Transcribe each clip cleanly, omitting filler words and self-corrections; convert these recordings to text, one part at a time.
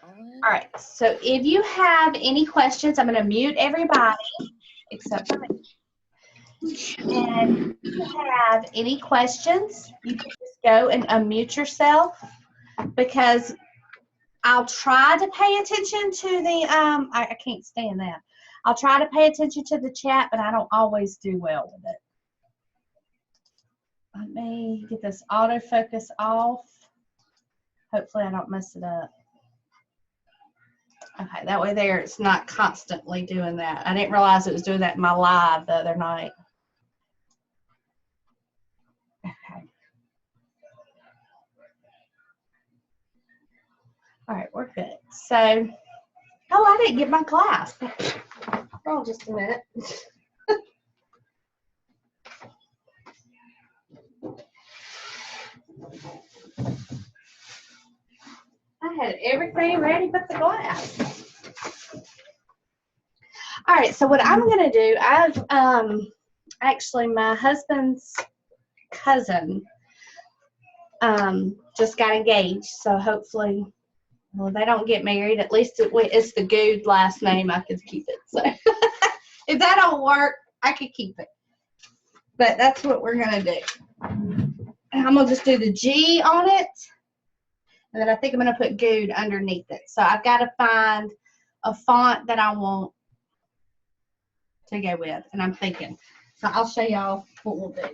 All right, so if you have any questions, I'm going to mute everybody except for me. And if you have any questions, you can just go and unmute yourself, because I'll try to pay attention to the, I can't stand that. I'll try to pay attention to the chat, but I don't always do well with it. Let me get this autofocus off. Hopefully I don't mess it up. Okay, that way there it's not constantly doing that. I didn't realize it was doing that in my live the other night. Okay. All right, we're good. So, oh, I didn't get my glass. Hold on just a minute. I had everything ready but the glass. All right, so what I'm going to do, I've actually, my husband's cousin just got engaged, so hopefully, well, they don't get married. At least it's the good last name. I could keep it. So if that don't work, I could keep it. But that's what we're going to do. And I'm going to just do the G on it. And then I think I'm going to put good underneath it. So I've got to find a font that I want to go with. And I'm thinking. So I'll show y'all what we'll do.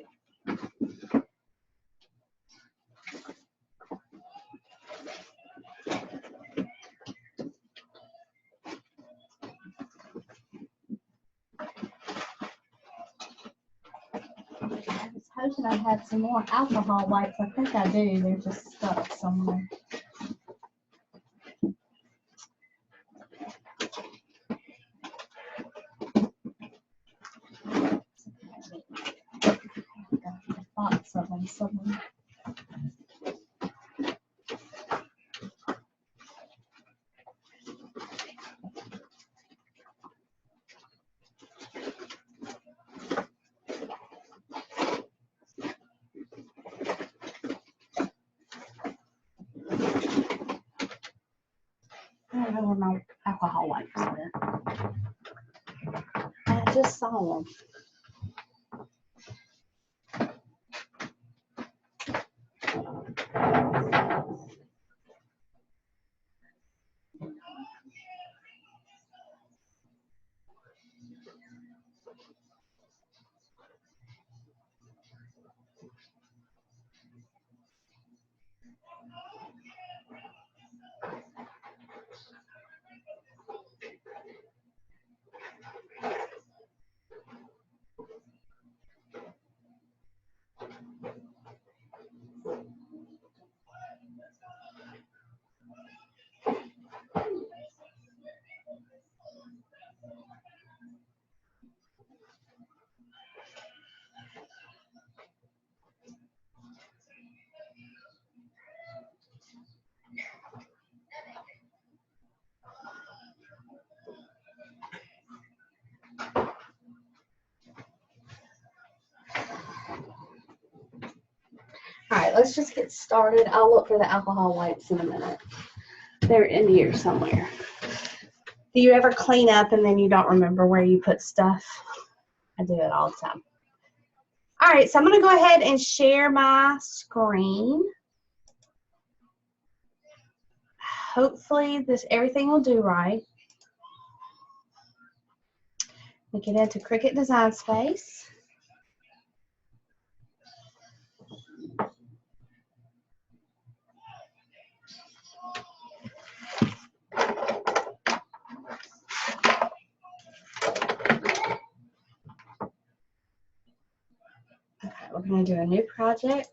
I was hoping I had some more alcohol wipes. I think I do. They're just stuck somewhere. Lots of them somewhere. I don't know where my alcohol wipes went. I just saw them. All right, let's just get started. I'll look for the alcohol wipes in a minute. They're in here somewhere. Do you ever clean up and then you don't remember where you put stuff? I do it all the time. All right, so I'm going to go ahead and share my screen. Hopefully everything will do right. We get into Cricut Design Space. Okay, we're going to do a new project.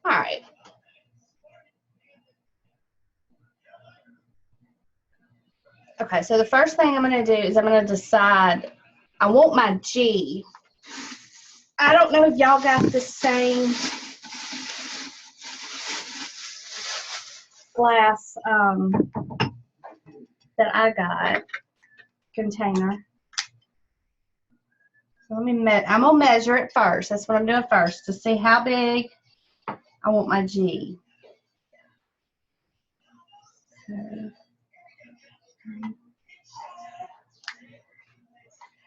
All right. Okay, so the first thing I'm going to do is I'm going to decide, I want my G. I don't know if y'all got the same glass that I got, container. I'm gonna measure it first. That's what I'm doing first to see how big I want my G. So,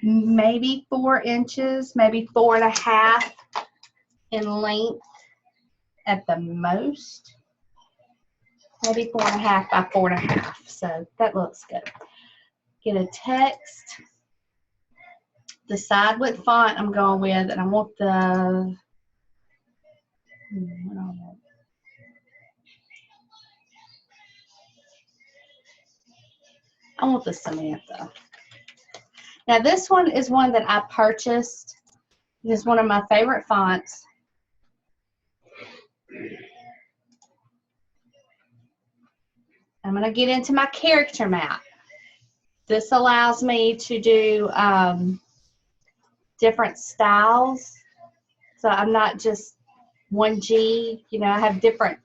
maybe 4 inches, maybe 4.5 in length at the most. Maybe 4.5 by 4.5. So that looks good. Get a text. Decide what font I'm going with, and I want the. I want the Samantha. Now this one is one that I purchased. It is one of my favorite fonts. I'm going to get into my character map. This allows me to do different styles. So I'm not just 1G, you know, I have different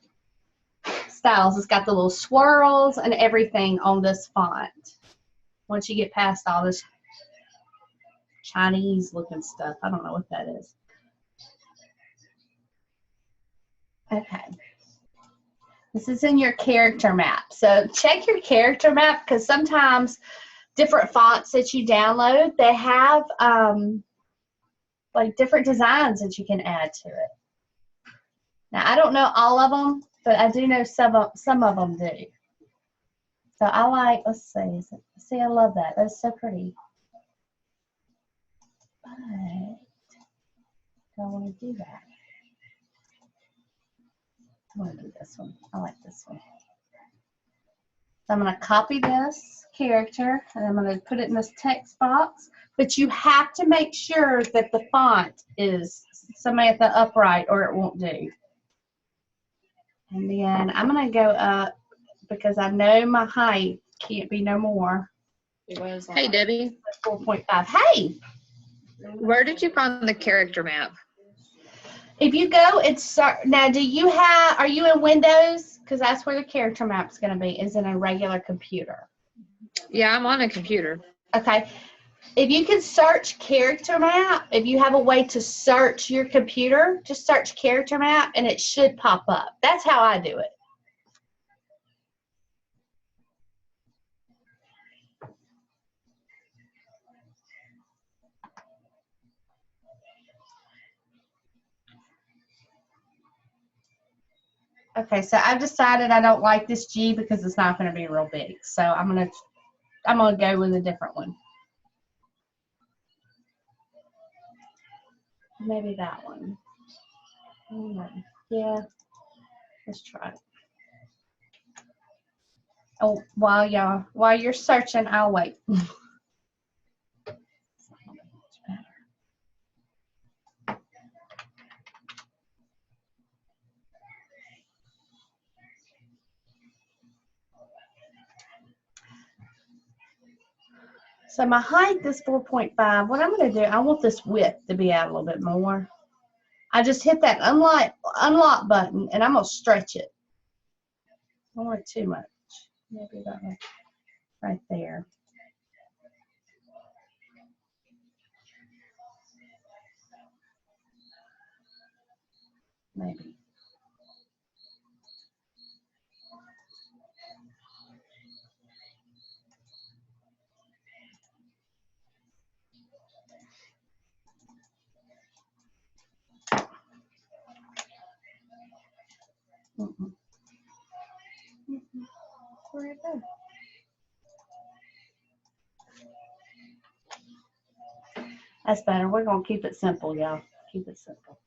styles. It's got the little swirls and everything on this font. Once you get past all this Chinese looking stuff, I don't know what that is. Okay. This is in your character map. So check your character map because sometimes different fonts that you download, they have like different designs that you can add to it. Now, I don't know all of them, but I do know some of them do. So I like, let's see, see, I love that. That's so pretty. But do I want to do that? I want to do this one. I like this one. So I'm going to copy this character, and I'm going to put it in this text box. But you have to make sure that the font is Samantha upright, or it won't do. And then I'm going to go up because I know my height can't be no more. Hey, Debbie. 4.5. Hey! Where did you find the character map? If you go, it's now. Are you in Windows? Because that's where the character map's going to be. Is in a regular computer. Yeah, I'm on a computer. Okay. If you can search character map, if you have a way to search your computer, just search character map and it should pop up. That's how I do it. Okay, so I've decided I don't like this G because it's not going to be real big. So I'm gonna go with a different one. Maybe that one. Yeah, let's try it. Oh, while you're searching, I'll wait. So my height is 4.5. What I'm going to do, I want this width to be out a little bit more. I just hit that unlock button, and I'm going to stretch it. I don't want it too much. Maybe that one right there. Maybe. Where'd it go? That's better. We're going to keep it simple, y'all. Keep it simple.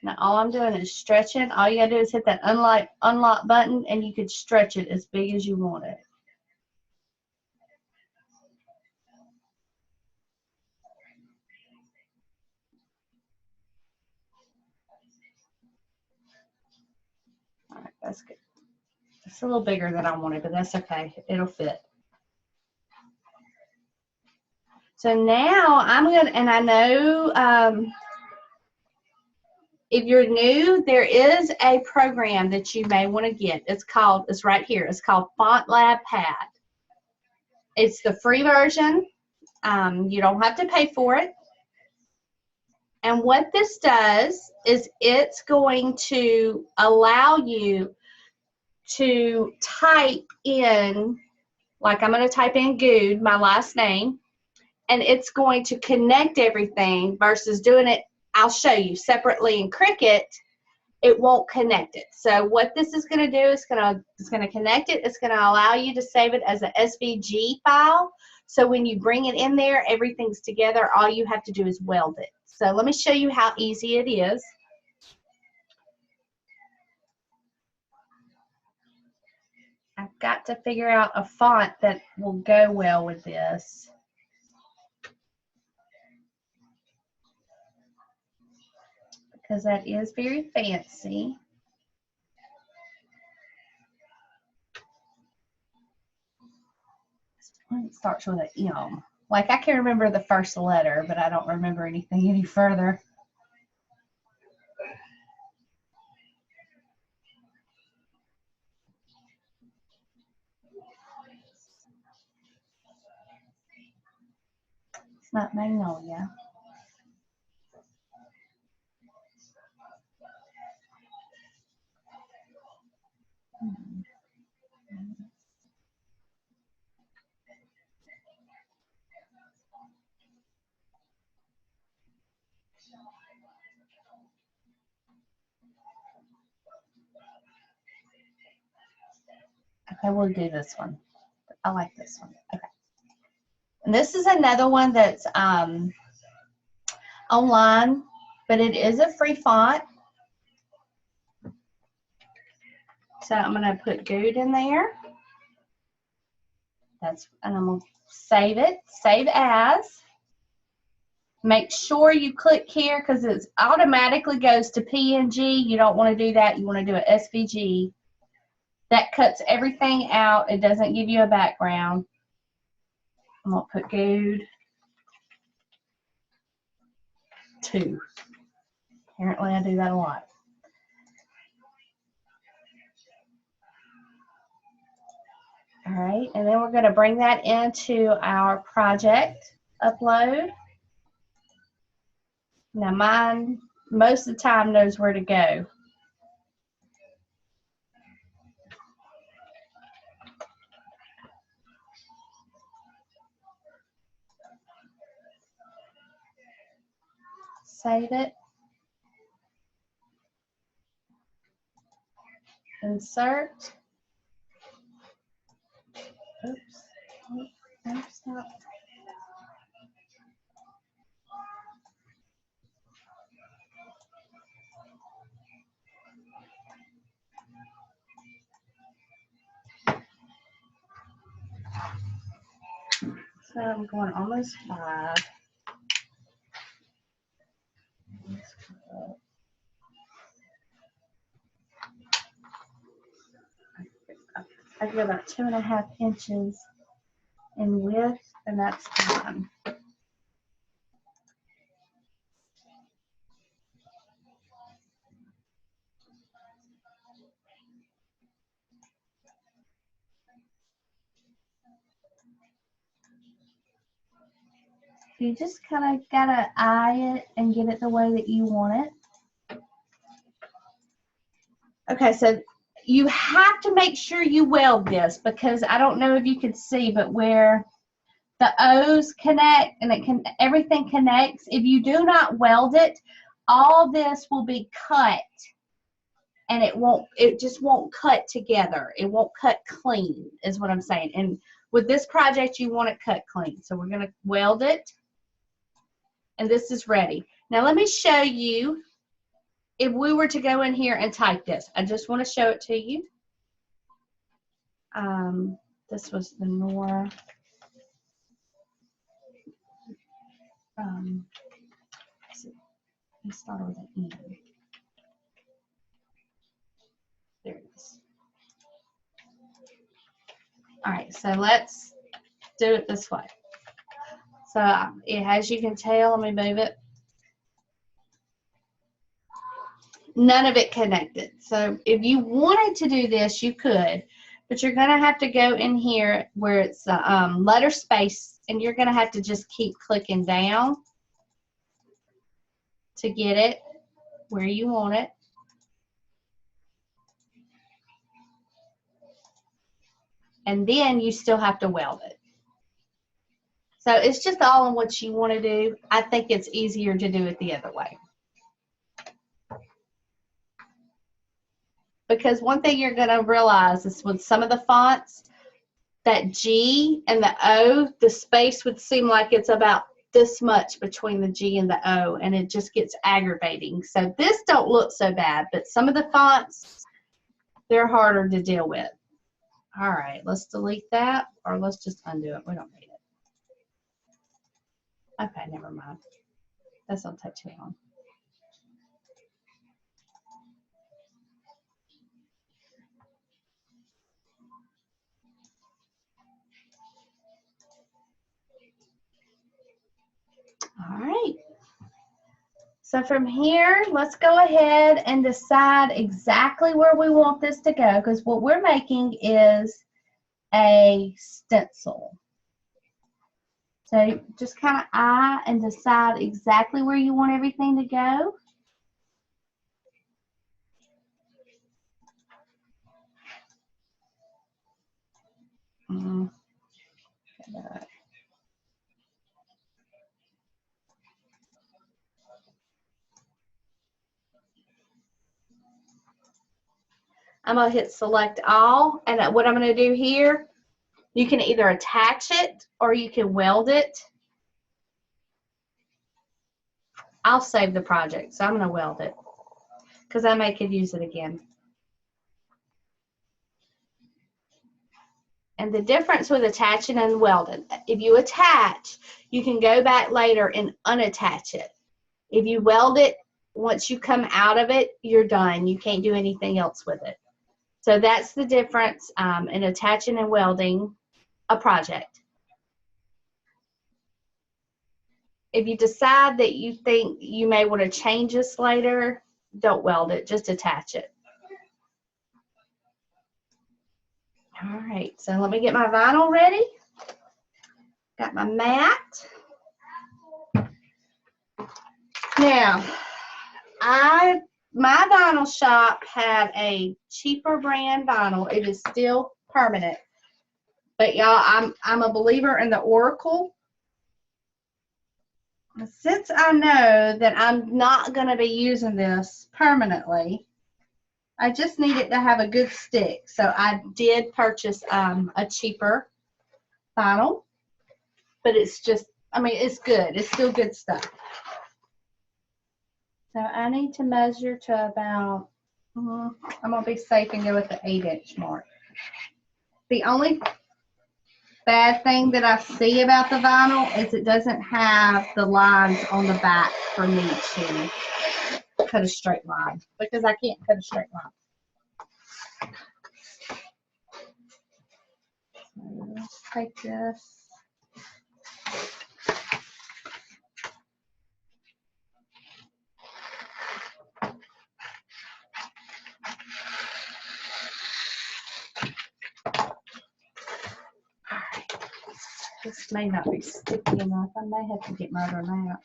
Now all I'm doing is stretching. All you gotta do is hit that unlock button and you could stretch it as big as you want it. All right, that's good. It's a little bigger than I wanted, but that's okay. It'll fit. So now I'm gonna, and I know If you're new, there is a program that you may want to get. It's right here. It's called Font Lab Pad. It's the free version. You don't have to pay for it. And what this does is it's going to allow you to type in, like I'm going to type in Good, my last name, and it's going to connect everything versus doing it, I'll show you, separately in Cricut. It won't connect it. So what this is going to do is it's going to connect it. It's going to allow you to save it as an SVG file. So when you bring it in there, everything's together. All you have to do is weld it. So let me show you how easy it is. I've got to figure out a font that will go well with this. Because that is very fancy. It starts with an M. Like I can remember the first letter, but I don't remember anything any further. It's not Magnolia. Okay, we'll do this one. I like this one. Okay. And this is another one that's online, but it is a free font. So I'm going to put Good in there. And I'm going to save it. Save as. Make sure you click here because it automatically goes to PNG. You don't want to do that. You want to do an SVG. That cuts everything out. It doesn't give you a background. I'm going to put Good 2. Apparently I do that a lot. All right, and then we're going to bring that into our project upload. Now mine, most of the time, knows where to go. Save it. Insert. Oops. No, stop. So I'm going almost 5. I go about 2.5 inches in width, and that's fine. You just kind of gotta eye it and get it the way that you want it. Okay, so you have to make sure you weld this because I don't know if you could see, but where the O's connect and everything connects, if you do not weld it, all this will be cut and it just won't cut together. It won't cut clean is what I'm saying. And with this project, you want it cut clean. So we're going to weld it. And this is ready. Now let me show you if we were to go in here and type this. I just want to show it to you. This was the Nora. Let's start with an E. There it is. All right, so let's do it this way. So as you can tell, let me move it. none of it connected. So if you wanted to do this, you could, but you're gonna have to go in here where it's letter space, and you're gonna have to just keep clicking down to get it where you want it. And then you still have to weld it. So it's just all in what you want to do. I think it's easier to do it the other way. Because one thing you're going to realize is with some of the fonts, that G and the O, the space would seem like it's about this much between the G and the O, and it just gets aggravating. So this don't look so bad, but some of the fonts, they're harder to deal with. All right, let's delete that, or let's just undo it. We don't need it. Okay, never mind. That's on touch me on. All right. So from here, let's go ahead and decide exactly where we want this to go, because what we're making is a stencil. So just kind of eye and decide exactly where you want everything to go. I'm going to hit select all, and what I'm going to do here, you can either attach it or you can weld it. I'll save the project, so I'm going to weld it because I may could use it again. And the difference with attaching and welding, if you attach, you can go back later and unattach it. If you weld it, once you come out of it, you're done. You can't do anything else with it. So that's the difference in attaching and welding a project. If you decide that you think you may want to change this later, don't weld it, just attach it. All right, so let me get my vinyl ready. Got my mat. Now, my vinyl shop had a cheaper brand vinyl. It is still permanent. But y'all, I'm a believer in the Oracle. Since I know that I'm not going to be using this permanently, I just need it to have a good stick. So I did purchase a cheaper vinyl. But it's just, I mean, it's good. It's still good stuff. So I need to measure to about, I'm going to be safe and go with the 8-inch mark. The only bad thing that I see about the vinyl is it doesn't have the lines on the back for me to cut a straight line, because I can't cut a straight line. So let's take this. This may not be sticky enough. I may have to get my other out.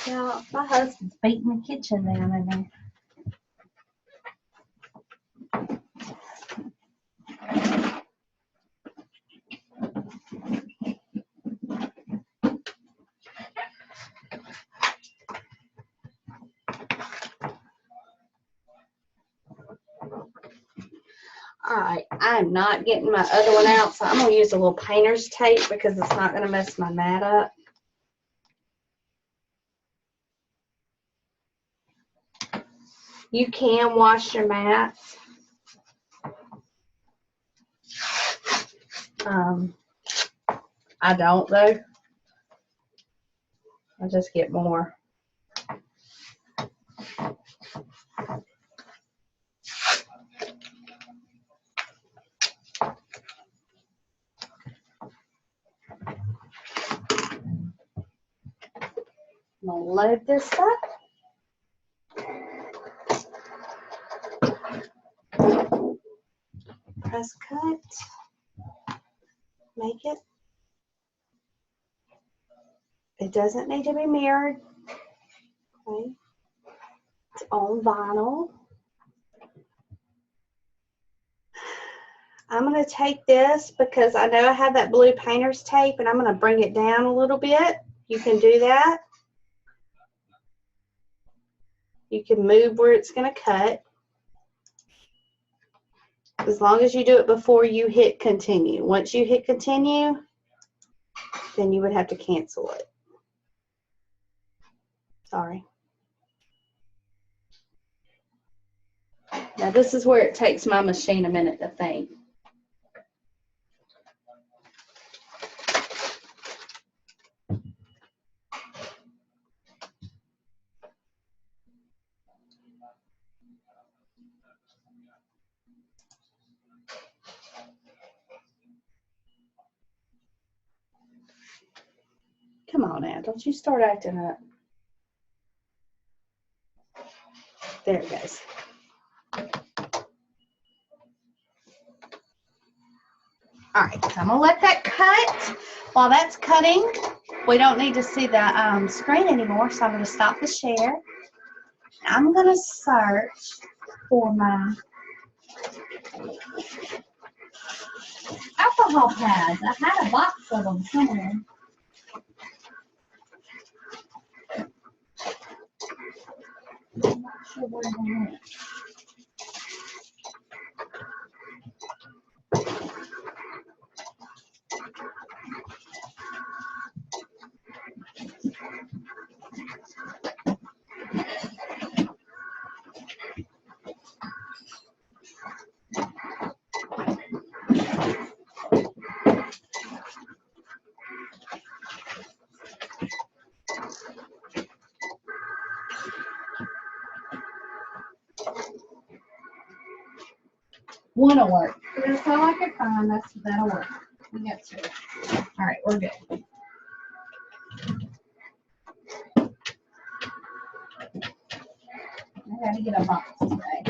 Now, my husband's beating the kitchen down in there. All right, I'm not getting my other one out, so I'm going to use a little painter's tape because it's not going to mess my mat up. You can wash your mats. I don't though. I just get more. I'm gonna load this up. Press cut. Make it. It doesn't need to be mirrored. Okay. It's on vinyl. I'm going to take this because I know I have that blue painter's tape, and I'm going to bring it down a little bit. You can do that. You can move where it's going to cut. As long as you do it before you hit continue. Once you hit continue, then you would have to cancel it. Sorry. Now this is where it takes my machine a minute to think. Come on now, don't you start acting up. There it goes. All right, so I'm gonna let that cut. While that's cutting, we don't need to see the screen anymore, so I'm gonna stop the share. I'm gonna search for my alcohol pads. I had a box of them somewhere. I'm not sure where they went. One'll work. That's all I could find. That'll work. We got two. All right, we're good. I gotta get a box today.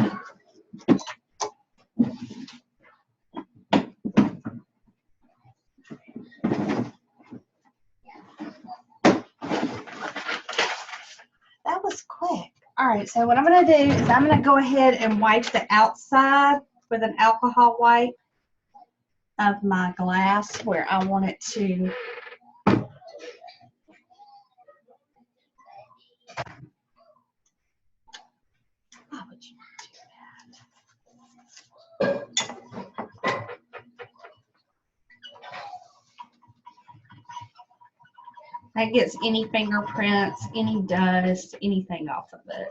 That was quick. All right, so what I'm gonna do is I'm gonna go ahead and wipe the outside with an alcohol wipe of my glass where I want it to. Why would you do that? That gets any fingerprints, any dust, anything off of it.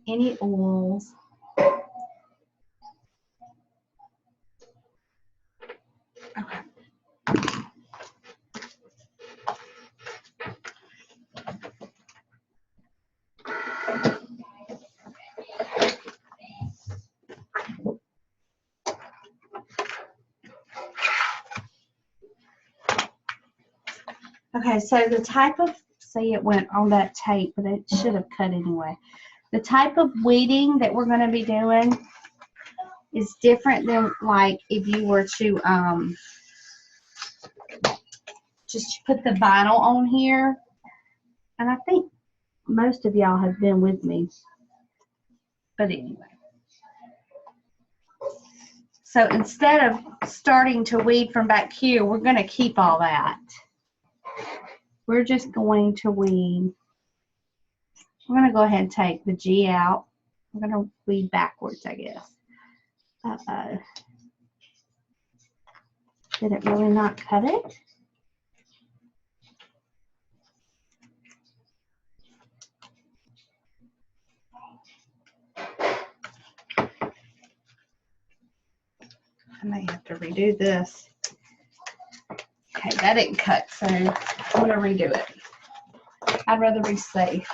Any oils. Okay. Okay, so the type of, say it went on that tape, but it should have cut anyway. The type of weeding that we're going to be doing is different than like if you were to just put the vinyl on here. And I think most of y'all have been with me. But anyway. So instead of starting to weed from back here, we're going to keep all that. we're just going to weed. I'm going to go ahead and take the G out. I'm going to weed backwards, I guess. Uh-oh. Did it really not cut it? I may have to redo this. Okay, that didn't cut, so I'm going to redo it. I'd rather be safe.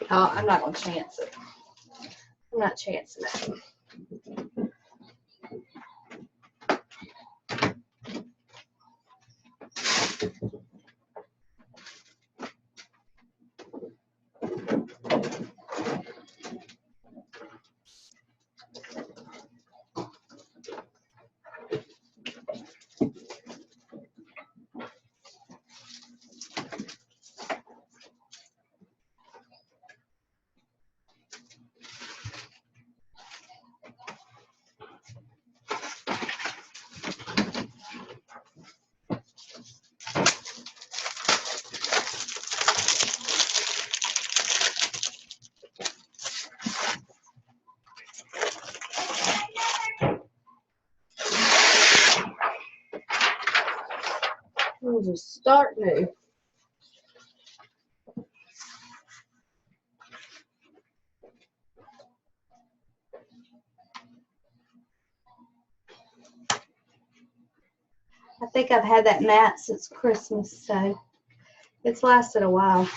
Oh, I'm not going to chance it. I'm not chancing it. We'll just start new. I think I've had that mat since Christmas, so it's lasted a while.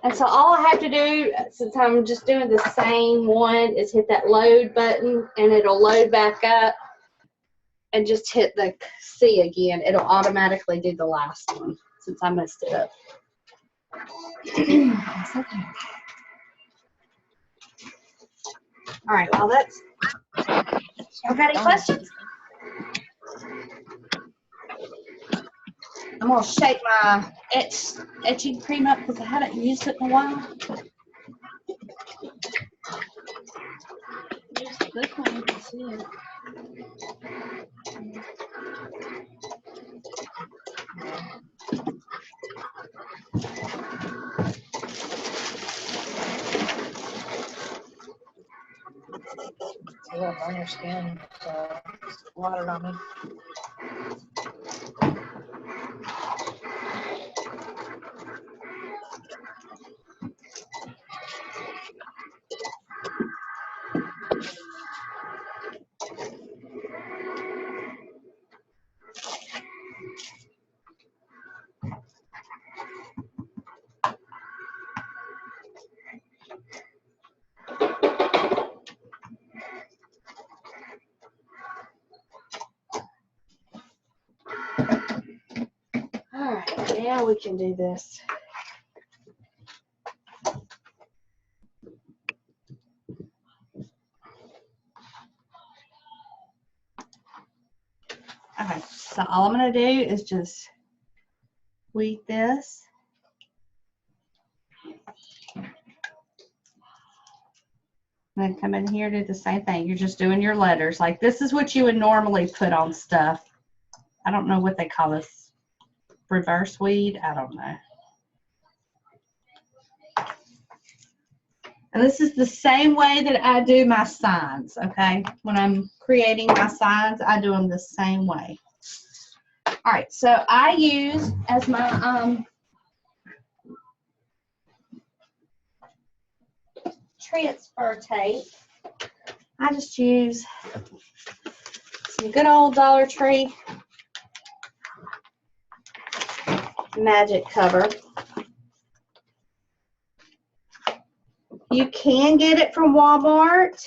And so all I have to do, since I'm just doing the same one, is hit that load button and it'll load back up, and just hit the C again. It'll automatically do the last one since I messed it up. That's okay. All right, well that's, y'all got any questions? I'm gonna shake my etching cream up because I haven't used it in a while. This one you can see it. I love on your skin, so just water it on me. now we can do this. Okay, so all I'm going to do is just weed this. And then come in here, do the same thing. You're just doing your letters. Like this is what you would normally put on stuff. I don't know what they call this. Reverse weed? I don't know. And this is the same way that I do my signs, okay? When I'm creating my signs, I do them the same way. All right, so I use as my transfer tape, I just use some good old Dollar Tree magic cover. You can get it from Walmart.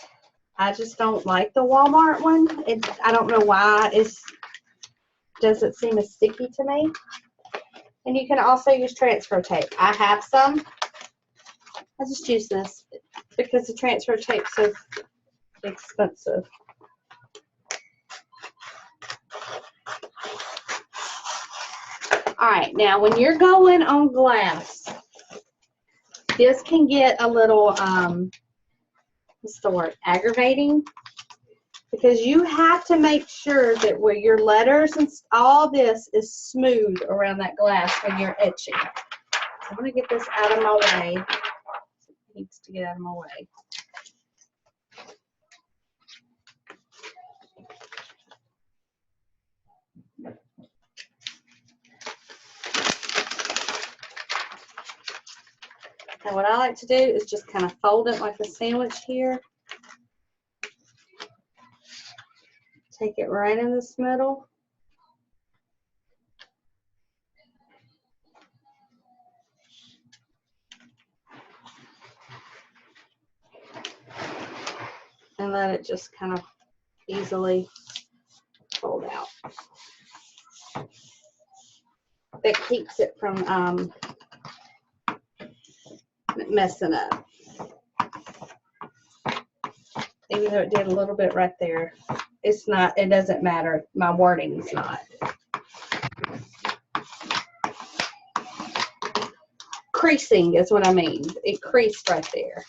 I just don't like the Walmart one. I don't know why. It doesn't seem as sticky to me. And you can also use transfer tape. I have some. I just use this because the transfer tape's so expensive. All right, now when you're going on glass, this can get a little, what's the word, aggravating, because you have to make sure that where your letters and all this is smooth around that glass when you're etching. So I'm going to get this out of my way. It needs to get out of my way. And what I like to do is just kind of fold it like a sandwich here. Take it right in this middle. And let it just kind of easily fold out. That keeps it from messing up. Even though it did a little bit right there, it's not, it doesn't matter. My wording's not. Creasing is what I mean. It creased right there.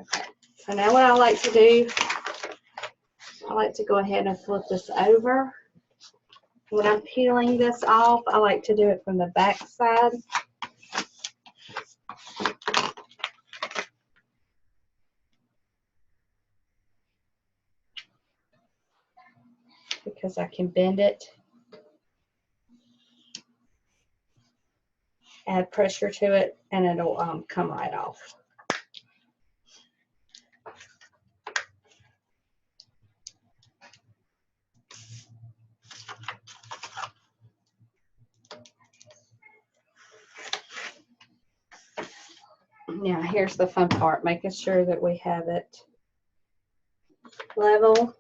Okay. So now what I like to do, I like to go ahead and flip this over. When I'm peeling this off, I like to do it from the back side. Because I can bend it, add pressure to it, and it'll come right off. Now here's the fun part, making sure that we have it level.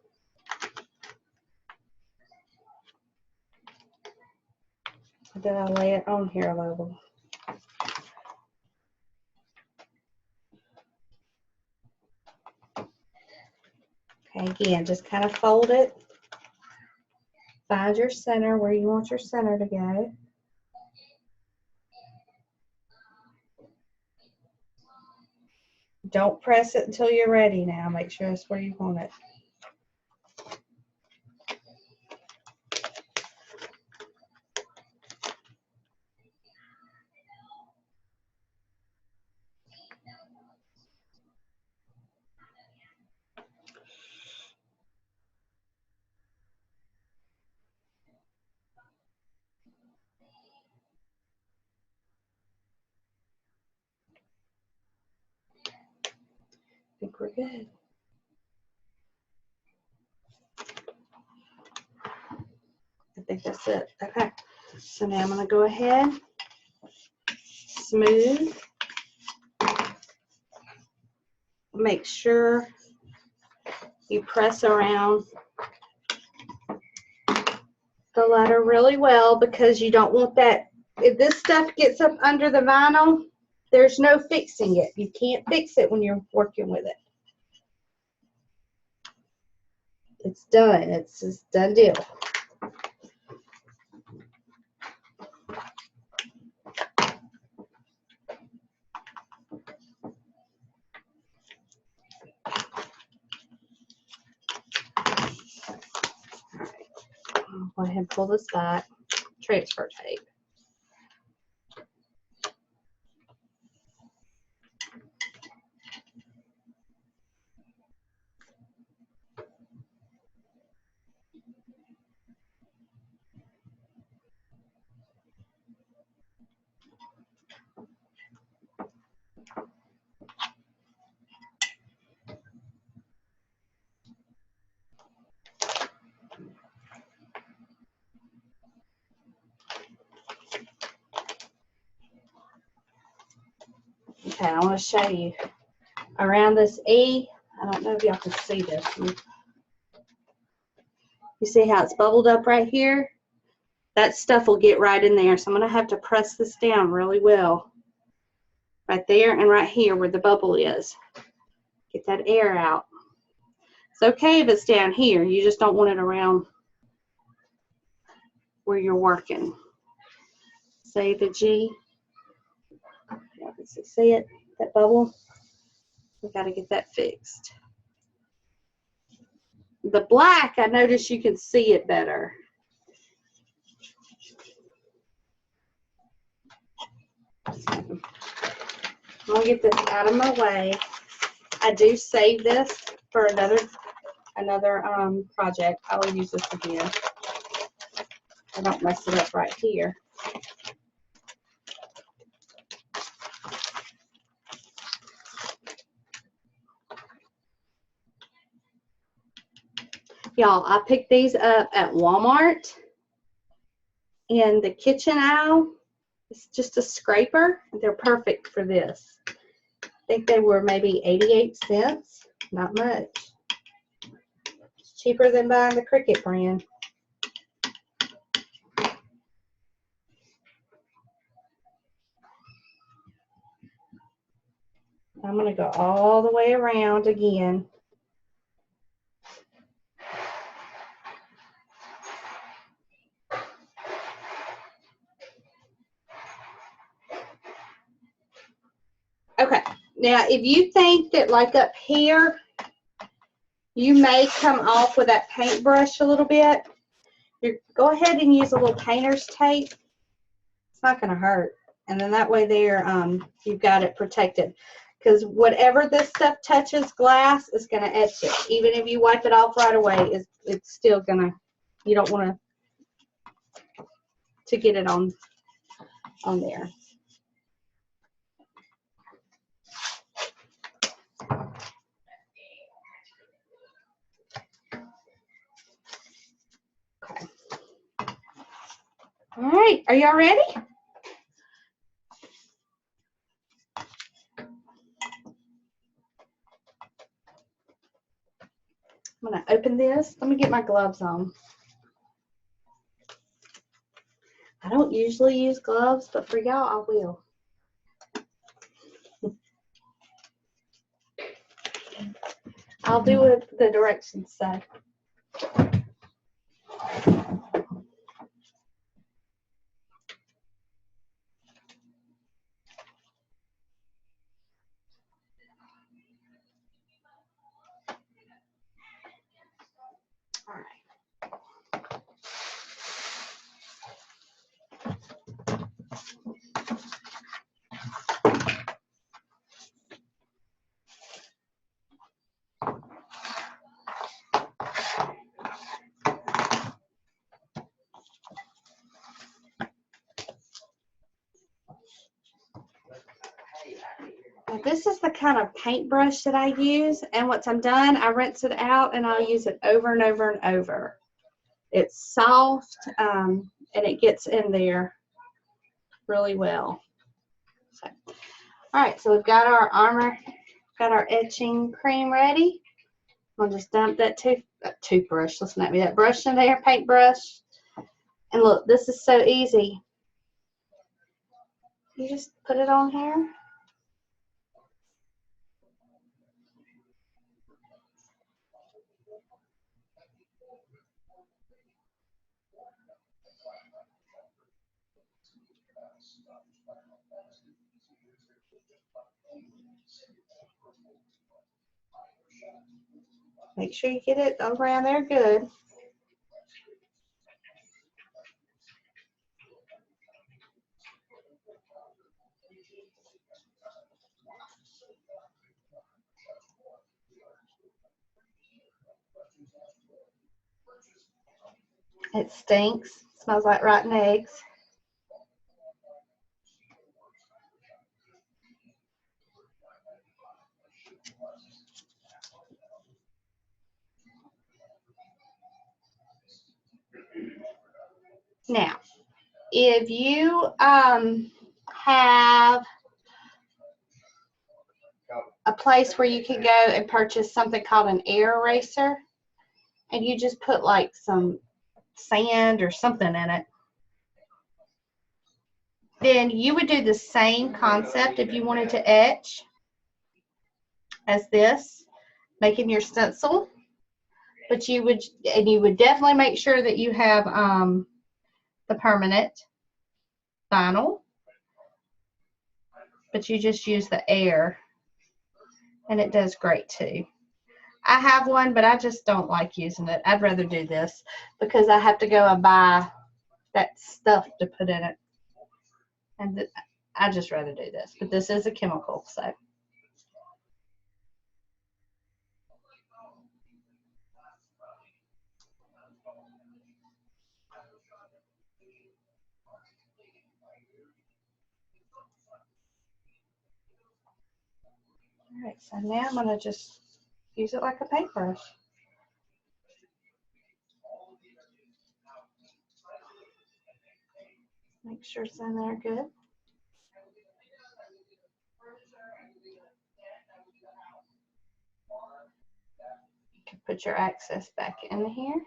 Did I lay it on here level? Okay, again, just kind of fold it. Find your center where you want your center to go. Don't press it until you're ready now. Make sure it's where you want it. I think we're good. I think that's it. Okay. So now I'm going to go ahead, smooth. Make sure you press around the letter really well because you don't want that. If this stuff gets up under the vinyl, there's no fixing it. You can't fix it when you're working with it. It's done. It's just done deal. I'll go ahead and pull this back. Transfer tape. Okay, I want to show you around this E. I don't know if y'all can see this. You see how it's bubbled up right here? That stuff will get right in there. So I'm going to have to press this down really well. Right there and right here where the bubble is. Get that air out. It's okay if it's down here. You just don't want it around where you're working. See the G? Y'all can see it? That bubble? We got to get that fixed. The black, I notice you can see it better. I'm going to get this out of my way. I do save this for another project. I will use this again. I don't mess it up right here. Y'all, I picked these up at Walmart in the kitchen aisle. It's just a scraper. They're perfect for this. I think they were maybe 88 cents. Not much. It's cheaper than buying the Cricut brand. I'm going to go all the way around again. Okay, now if you think that like up here, you may come off with that paintbrush a little bit, go ahead and use a little painter's tape. It's not going to hurt. And then that way there, you've got it protected. Because whatever this stuff touches glass is going to etch it. Even if you wipe it off right away, it's still going to, you don't want to get it on there. Okay. All right, are y'all ready? I'm going to open this. Let me get my gloves on. I don't usually use gloves, but for y'all, I will. I'll do what the directions say. All right. Now, this is the kind of paintbrush that I use, and once I'm done, I rinse it out and I'll use it over and over and over. It's soft and it gets in there really well. So, all right, so we've got our etching cream ready. I'll just dump that toothbrush, listen at me, that brush in there, paintbrush. And look, this is so easy. You just put it on here. Make sure you get it around there good. It stinks. Smells like rotten eggs. Now, if you have a place where you can go and purchase something called an air eraser, and you just put like some sand or something in it, then you would do the same concept if you wanted to etch as this, making your stencil. But you would definitely make sure that you have the permanent vinyl, but you just use the air, and it does great too. I have one, but I just don't like using it. I'd rather do this because I have to go and buy that stuff to put in it, and I just rather do this. But this is a chemical, so. All right, so now I'm going to just use it like a paintbrush. Make sure it's in there good. You can put your access back in here.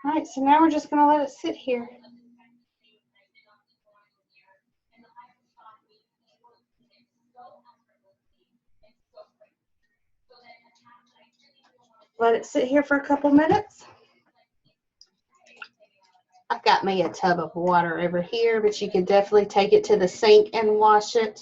All right, so now we're just going to let it sit here. Let it sit here for a couple minutes. I've got me a tub of water over here, but you can definitely take it to the sink and wash it.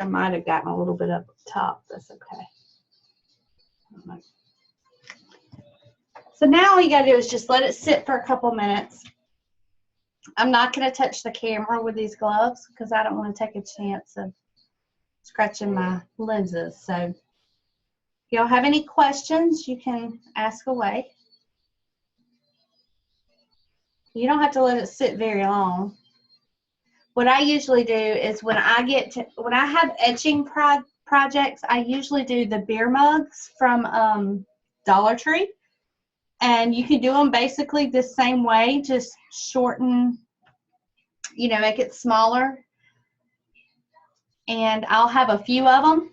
I might have gotten a little bit up top. That's okay. So now all you got to do is just let it sit for a couple minutes. I'm not going to touch the camera with these gloves because I don't want to take a chance of scratching my lenses. So if y'all have any questions, you can ask away. You don't have to let it sit very long. What I usually do is when I have etching projects, I usually do the beer mugs from Dollar Tree. And you can do them basically the same way, just shorten, make it smaller. And I'll have a few of them.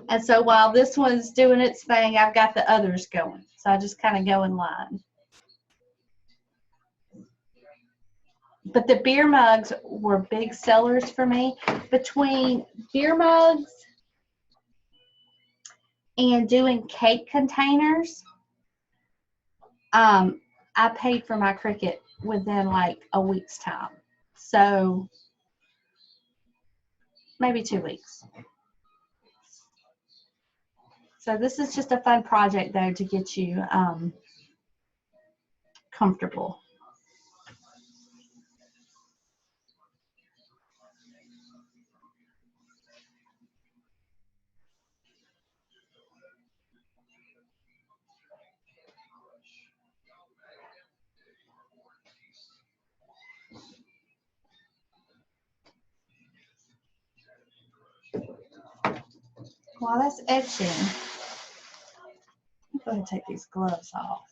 And so while this one's doing its thing, I've got the others going. So I just kind of go in line. But the beer mugs were big sellers for me. Between beer mugs and doing cake containers, I paid for my Cricut within like a week's time. So maybe 2 weeks. So this is just a fun project though to get you comfortable. While that's etching, I'm going to take these gloves off.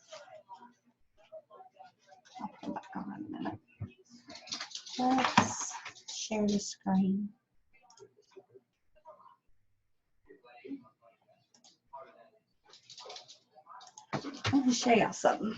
I'll put them back on in a minute. Let's share the screen. Let me show y'all something.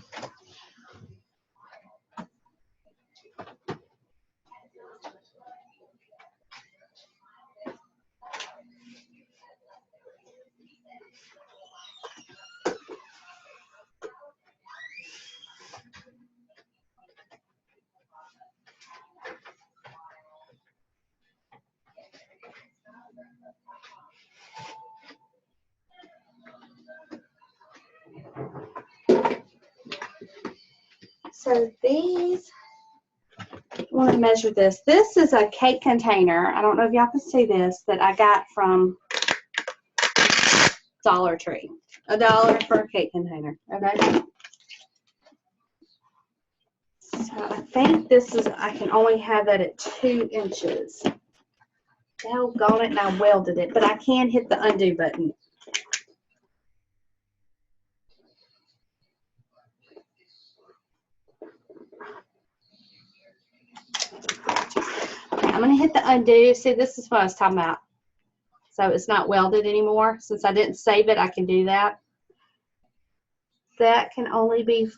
So these, I want to measure this. This is a cake container. I don't know if y'all can see this, that I got from Dollar Tree. $1 for a cake container, okay? So I think this is, I can only have that at 2 inches. Doggone it, and I welded it, but I can hit the undo button. Okay, I'm gonna hit the undo. See, this is what I was talking about. So it's not welded anymore. Since I didn't save it, I can do that. That can only be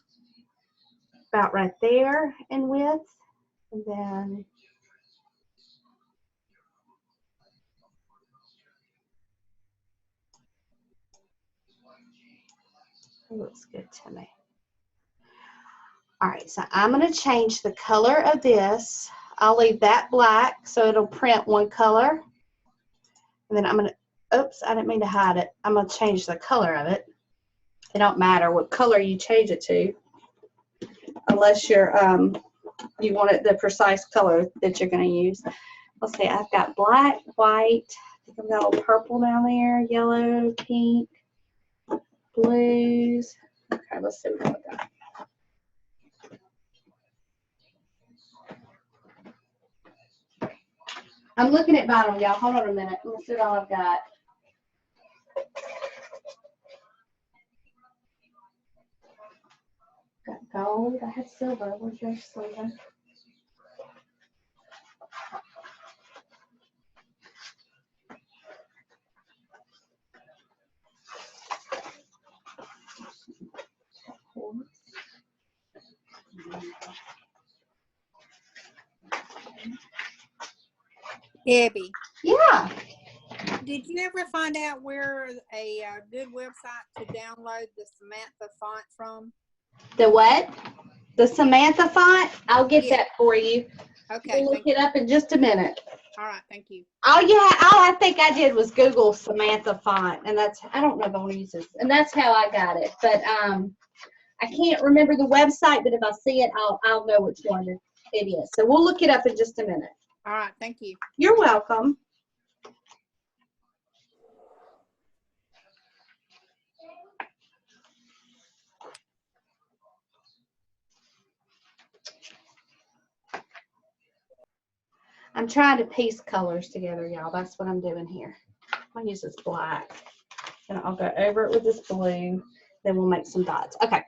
about right there in width. And then it looks good to me. All right, so I'm going to change the color of this. I'll leave that black so it'll print one color. And then I'm going to, oops, I didn't mean to hide it. I'm going to change the color of it. It don't matter what color you change it to, unless you're, you want it the precise color that you're going to use. Let's see, I've got black, white, I think I've got a little purple down there, yellow, pink, blues. Okay, let's see what I've got. I'm looking at bottom, y'all. Hold on a minute. Let's see what all I've got. Got gold. I had silver. Where's your silver? Abby, Yeah. did you ever find out where a good website to download the Samantha font from? The what? The Samantha font? I'll get Yeah. that for you. Okay, We'll look it up in just a minute. all right, thank you. Oh yeah, all I think I did was Google Samantha font, and that's, I don't know if I want to use this, and that's how I got it. But I can't remember the website, but if I see it, I'll know which one it is. So we'll look it up in just a minute. All right, thank you. You're welcome. I'm trying to piece colors together, y'all. That's what I'm doing here. I'm gonna use this black, and I'll go over it with this blue. Then we'll make some dots. Okay,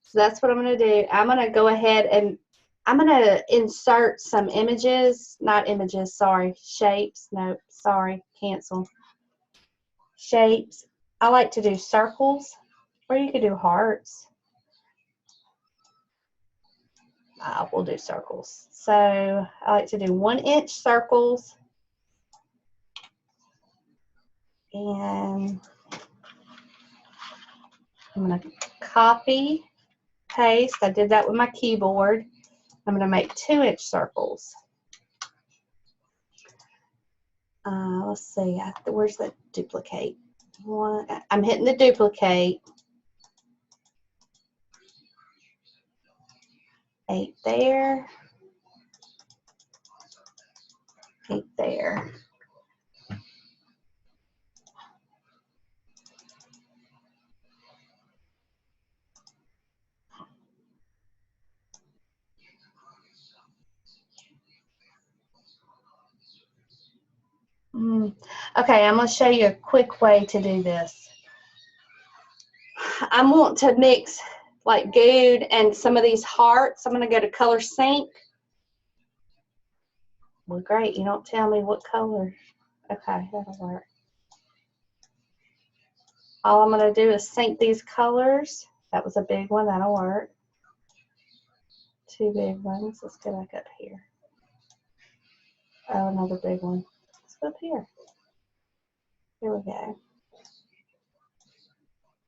so that's what I'm gonna do. I'm gonna go ahead and I'm gonna insert some images, not images, sorry, shapes. No, sorry, cancel. Shapes. I like to do circles, or you could do hearts. We'll do circles. So I like to do 1-inch circles. And I'm going to copy, paste. I did that with my keyboard. I'm going to make 2-inch circles. Let's see, where's the duplicate? I'm hitting the duplicate. 8 there. 8 there. Okay, I'm going to show you a quick way to do this. I want to mix like Good and some of these hearts. I'm going to go to Color Sync. Well, great. You don't tell me what color. Okay, that'll work. All I'm going to do is sync these colors. That was a big one. That'll work. 2 big ones. Let's go back up here. Oh, another big one. Let's go up here. Here we go.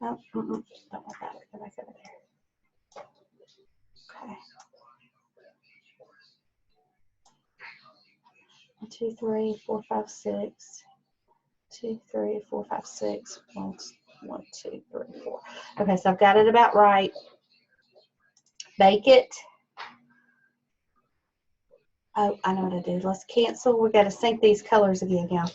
Oh, don't want that. Go back over there. Okay. 1, 2, 3, 4, 5, 6. 2, 3, 4, 5, 6. 1, 2, 3, 4. Okay, so I've got it about right. Bake it. Oh, I know what to do. Let's cancel. We got to sync these colors again now.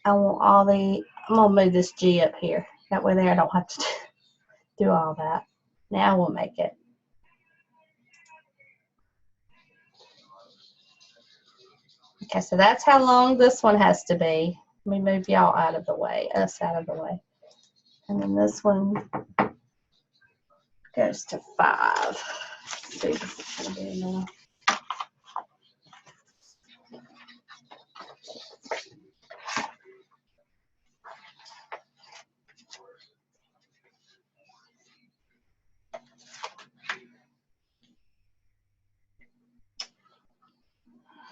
I want all the. I'm gonna move this G up here. That way, there I don't have to do all that. Now we'll make it. Okay, so that's how long this one has to be. Let me move y'all out of the way, us out of the way. And then this one goes to 5. Let's see if it's gonna be enough.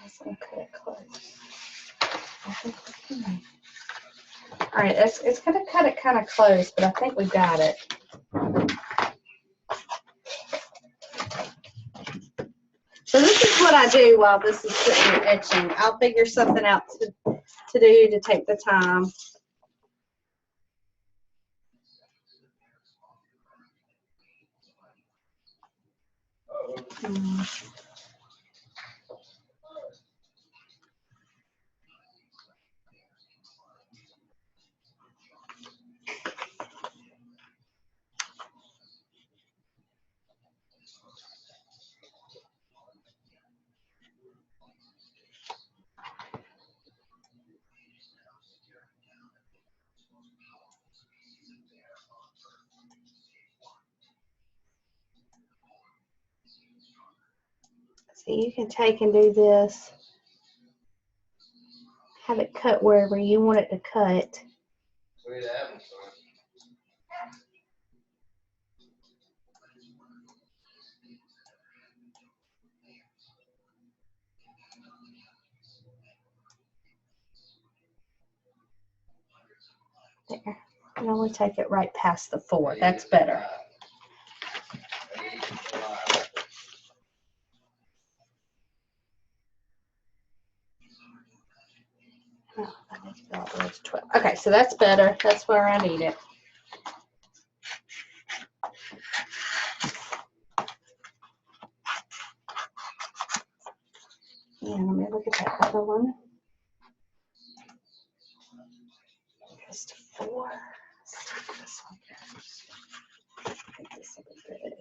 That's gonna cut it close. I think we can. All right, it's gonna cut it kind of close, but I think we got it. So this is what I do while this is sitting here etching. I'll figure something out to do to take the time. So you can take and do this. Have it cut wherever you want it to cut. There. And only take it right past the 4. That's better. Oh, I need to go all the way to 12. Okay, so that's better. That's where I need it. And let me look at that other one. Goes to 4. Let's see if this one goes. I think this will be good.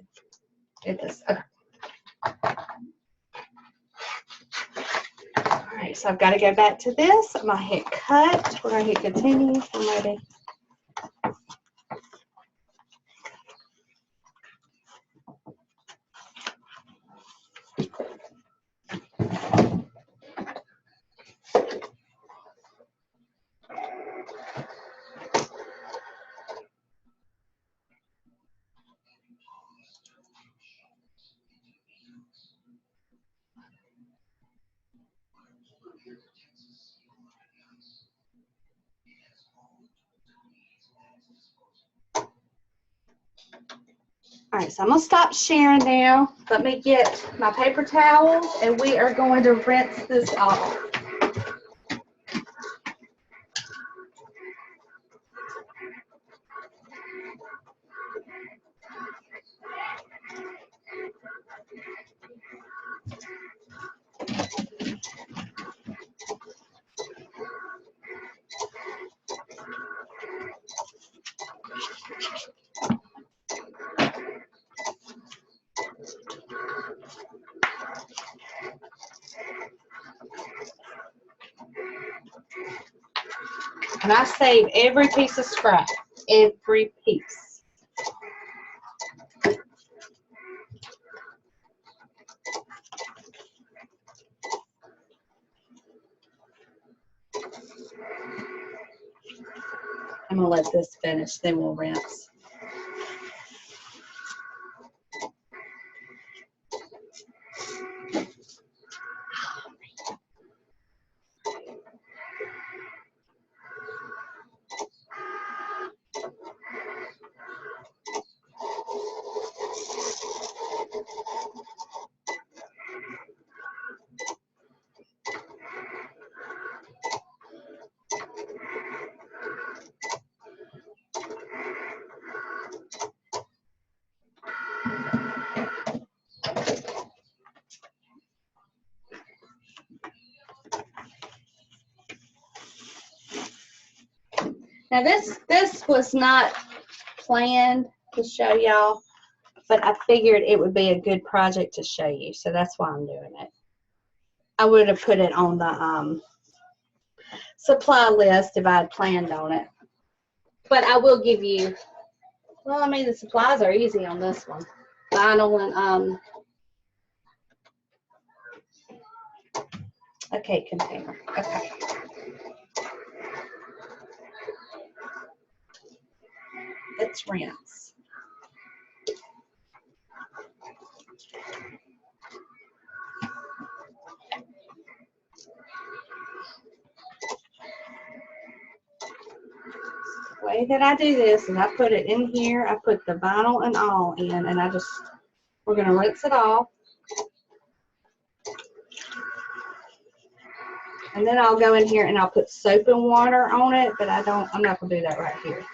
It does. Okay. All right, so I've got to go back to this. I'm going to hit cut. We're going to hit continue. I'm ready. All right, so I'm gonna stop sharing now. Let me get my paper towels and we are going to rinse this off. And I save every piece of scrap, every piece. I'm gonna let this finish, then we'll rinse. Now this was not planned to show y'all, but I figured it would be a good project to show you, so that's why I'm doing it. I would have put it on the supply list if I had planned on it. But I will give you, well, I mean, the supplies are easy on this one. Vinyl and a cake container. Okay. Let's rinse. The way that I do this is I put it in here, I put the vinyl and all in, and we're gonna rinse it off. And then I'll go in here and I'll put soap and water on it, but I'm not gonna do that right here.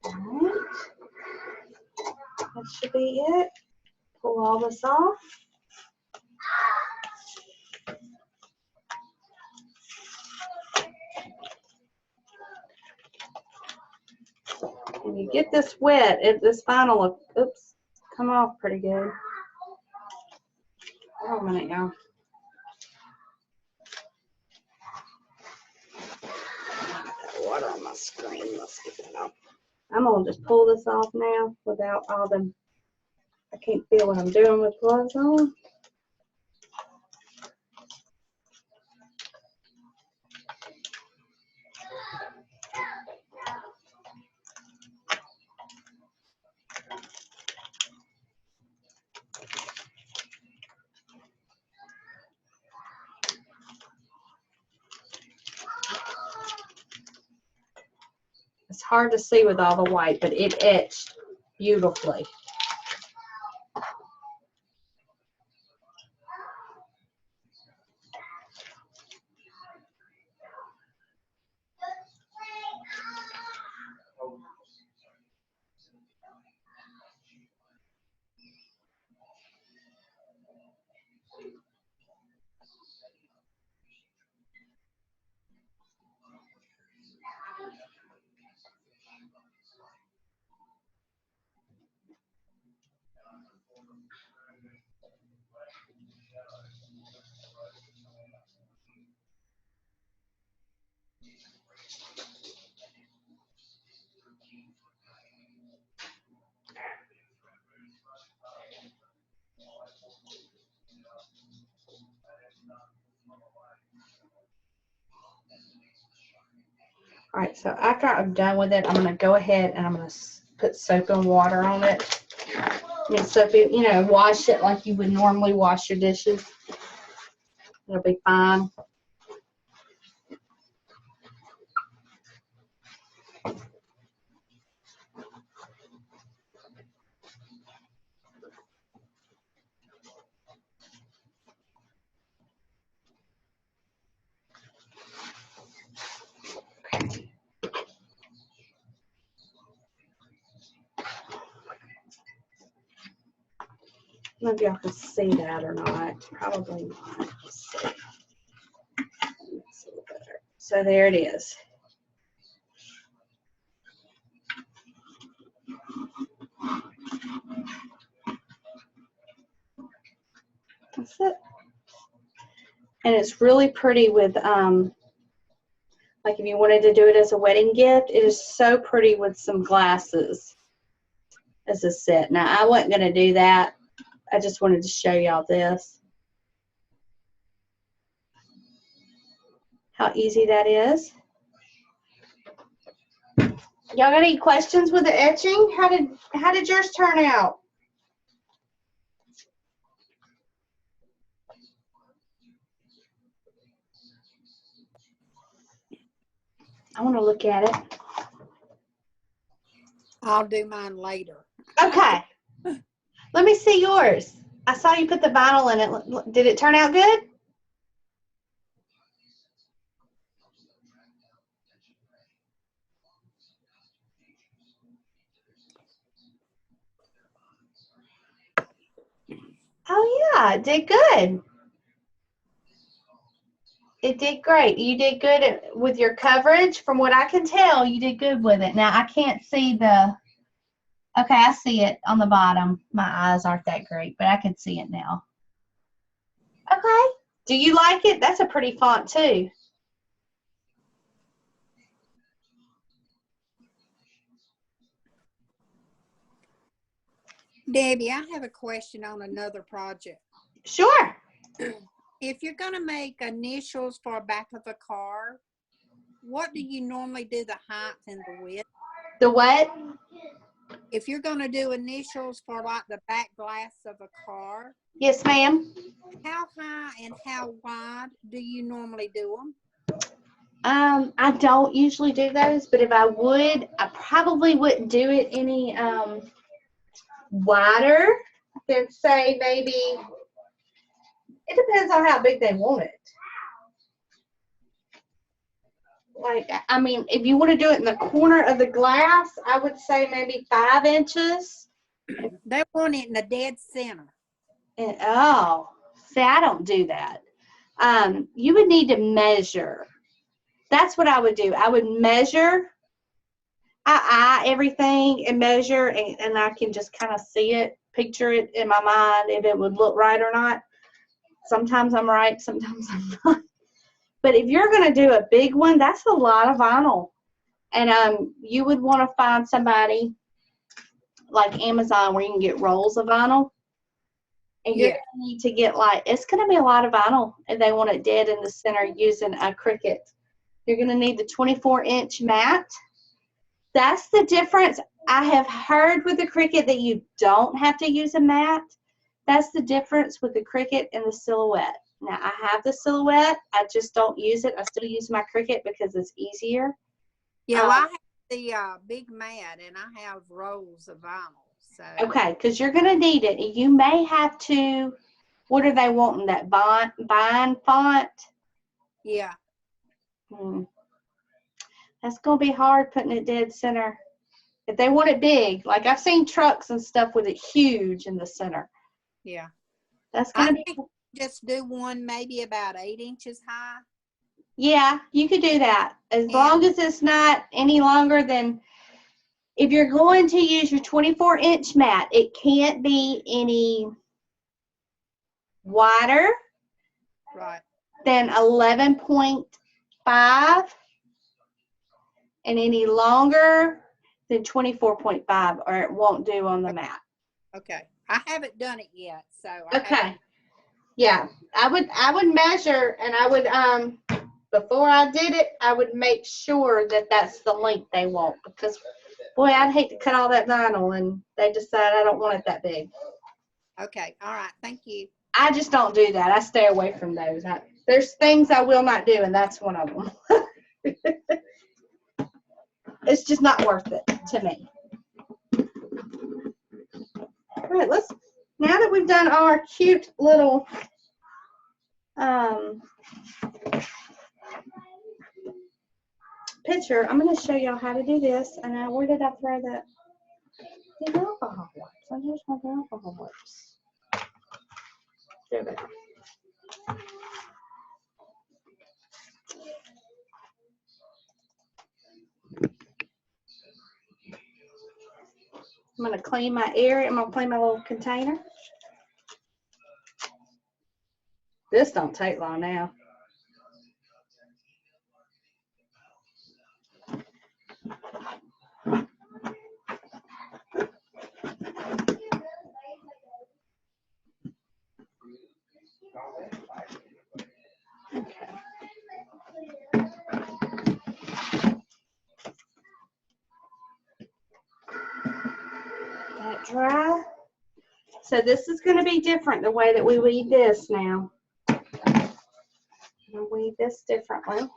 Alright. That should be it. Pull all this off. When you get this wet, this vinyl will, oops, come off pretty good. Hold on a minute, y'all. Water on my screen. Let's get that off. I'm gonna just pull this off now without all the, I can't feel what I'm doing with gloves on. It's hard to see with all the white, but it etched beautifully. All right, so after I'm done with it, I'm going to go ahead and I'm going to put soap and water on it. And soap it, you know, wash it like you would normally wash your dishes. It'll be fine. Maybe y'all can see that or not. Probably not. Let's see. Let's see better. So there it is. That's it. And it's really pretty with, like if you wanted to do it as a wedding gift, it is so pretty with some glasses as a set. Now, I wasn't going to do that. I just wanted to show y'all this. How easy that is. Y'all got any questions with the etching? How did yours turn out? I want to look at it. I'll do mine later. Okay. Let me see yours. I saw you put the vinyl in it. Did it turn out good? Oh, yeah, it did good. It did great. You did good with your coverage. From what I can tell, you did good with it. Now, I can't see the, okay, I see it on the bottom. My eyes aren't that great, but I can see it now. Okay. Do you like it? That's a pretty font, too. Debbie, I have a question on another project. Sure. If you're going to make initials for a back of a car, what do you normally do the height and the width? The what? If you're going to do initials for like the back glass of a car, Yes, ma'am. how high and how wide do you normally do them? I don't usually do those, but if I would, I probably wouldn't do it any wider than, say, maybe, it depends on how big they want it. Like, I mean, if you want to do it in the corner of the glass, I would say maybe 5 inches. They want it in the dead center. And, oh, see, I don't do that. You would need to measure. That's what I would do. I would measure. I everything and measure, and I can just kind of see it, picture it in my mind if it would look right or not. Sometimes I'm right, sometimes I'm not. But if you're going to do a big one, that's a lot of vinyl. And you would want to find somebody like Amazon where you can get rolls of vinyl. And you're going to need to get it's going to be a lot of vinyl if they want it dead in the center using a Cricut. You're going to need the 24-inch mat. That's the difference. I have heard with the Cricut that you don't have to use a mat. That's the difference with the Cricut and the Silhouette. Now, I have the Silhouette. I just don't use it. I still use my Cricut because it's easier. Yeah, well, I have the big mat, and I have rolls of vinyl. So. Okay, because you're going to need it. You may have to, what are they wanting, that Vine font? Yeah. That's going to be hard putting it dead center. If they want it big, like I've seen trucks and stuff with it huge in the center. Yeah. That's going to be. Just do one maybe about 8 inches high. Yeah, you could do that. As long as it's not any longer than, if you're going to use your 24-inch mat, it can't be any wider than 11.5 and any longer than 24.5, or it won't do on the mat. Okay. I haven't done it yet, so. Okay. Yeah, I would measure, and I would before I did it, I would make sure that that's the length they want, because boy, I'd hate to cut all that vinyl and they decide I don't want it that big. Okay, all right, thank you. I just don't do that. I stay away from those. There's things I will not do, and that's one of them. It's just not worth it to me. All right, now that we've done our cute little picture, I'm going to show y'all how to do this. And where did I throw that? The alcohol wipes. So here's my alcohol wipes. There they are. I'm going to clean my area. I'm going to clean my little container. This don't take long now. Okay. That dry. So this is going to be different the way that we weed this now. I'm going to weed this differently.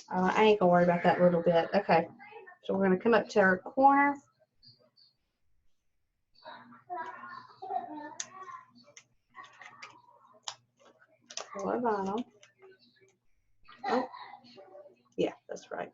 I ain't going to worry about that little bit. Okay. So we're going to come up to our corner. Pull our vinyl. Oh, yeah, that's right.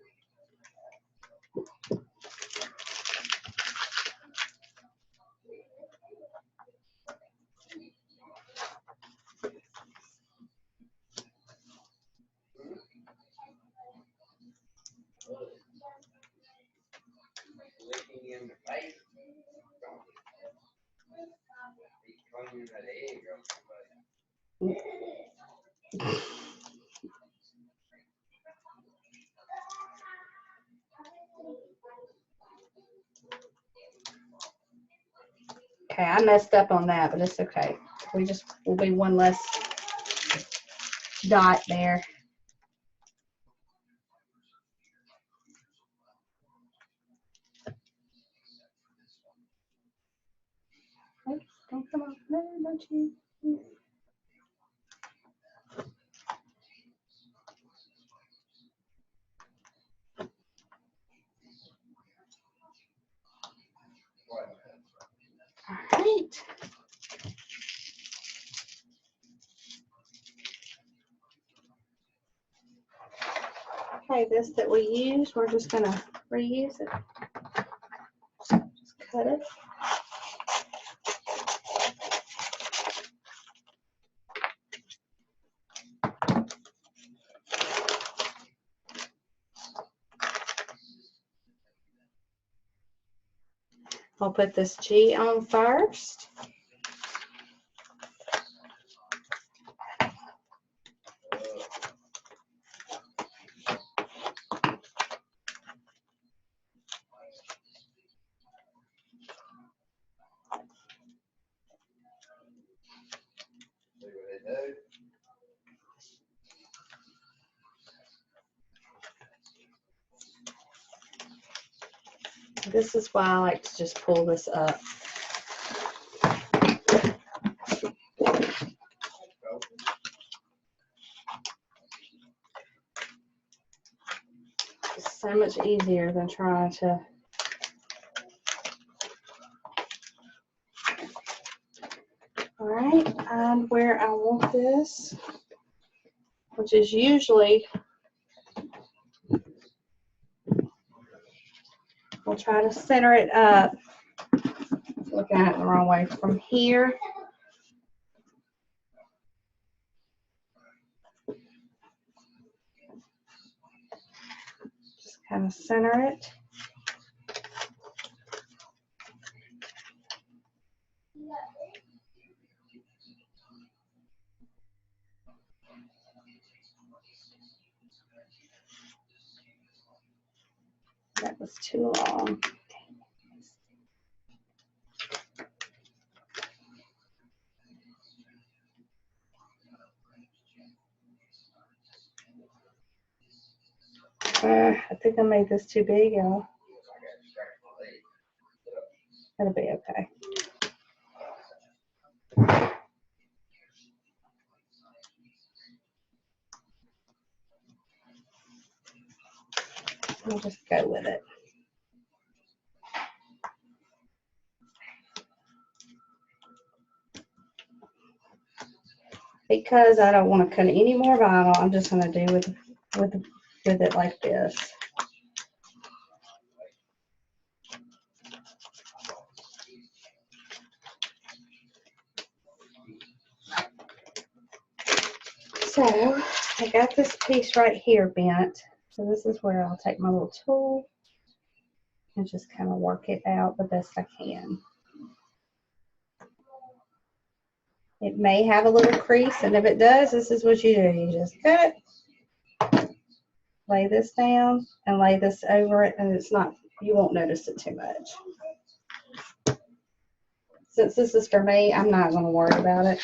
Okay, I messed up on that, but it's okay. Will be one less dot there. Oops, don't come off there, don't you? All right. Okay, this that we use, we're just going to reuse it. Just cut it. I'll put this G on first. This is why I like to just pull this up. It's so much easier than trying to. All right, and where I want this, which is usually, we'll try to center it up. Looking at it the wrong way. From here. Just kind of center it. That was too long. I think I made this too big, y'all. It'll be okay. I'll just go with it. Because I don't want to cut any more vinyl, I'm just going to do with it like this. So I got this piece right here bent. So this is where I'll take my little tool and just kind of work it out the best I can. It may have a little crease, and if it does, this is what you do. You just cut it, lay this down, and lay this over it, and it's not, you won't notice it too much. Since this is for me, I'm not going to worry about it.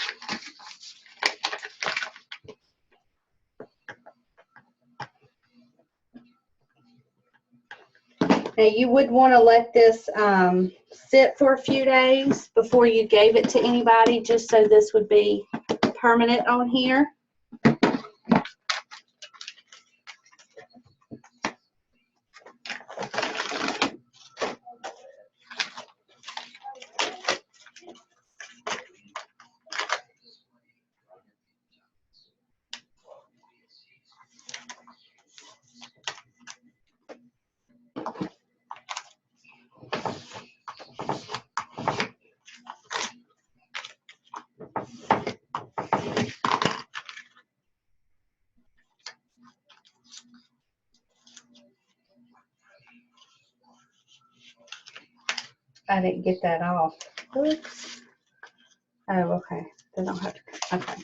Now you would want to let this sit for a few days before you gave it to anybody, just so this would be permanent on here. I didn't get that off. Oops. Oh, okay. They don't have to. Okay.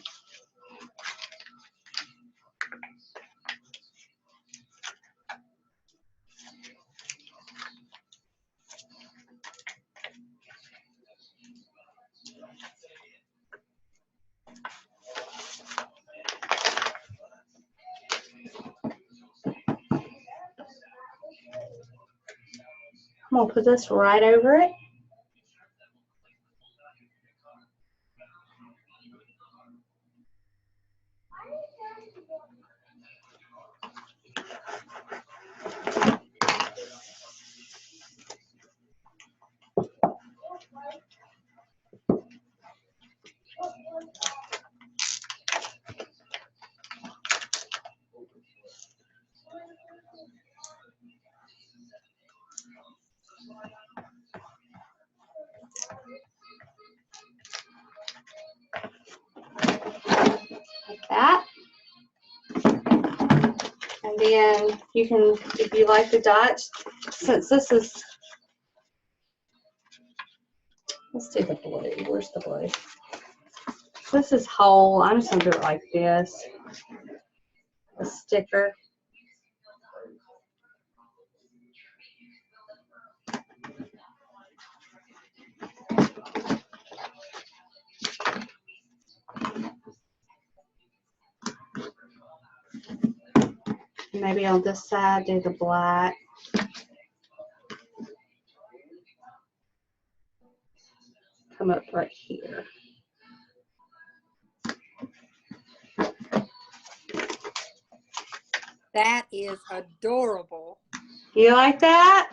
I'm going to put this right over it. Like that. And then you can, if you like the dots, since this is, let's do the blue. Where's the blue? This is whole. I'm just going to do it like this. A sticker. Maybe on this side, do the black. Come up right here. That is adorable. You like that?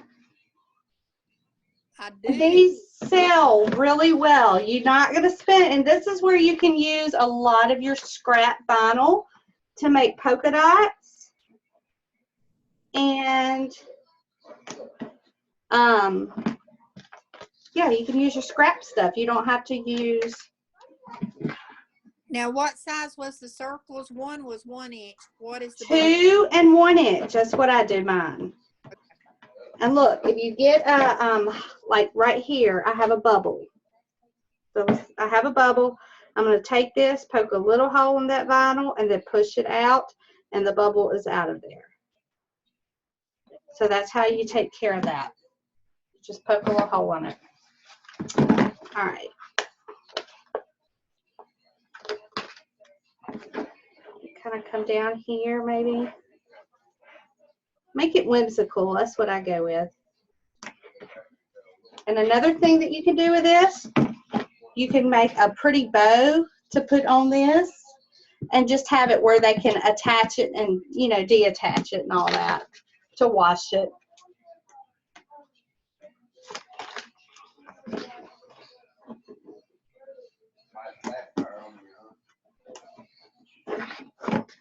I do. These sell really well. You're not going to spend, and this is where you can use a lot of your scrap vinyl to make polka dots. And yeah, you can use your scrap stuff. You don't have to use. Now, what size was the circles? One was 1 inch. What is the 2 and 1 inch? That's what I do mine. And look, if you get a like right here, I have a bubble. So I have a bubble. I'm going to take this, poke a little hole in that vinyl, and then push it out, and the bubble is out of there. So that's how you take care of that. Just poke a little hole in it. All right. Kind of come down here, maybe. Make it whimsical. That's what I go with. And another thing that you can do with this, you can make a pretty bow to put on this and just have it where they can attach it and, you know, deattach it and all that to wash it.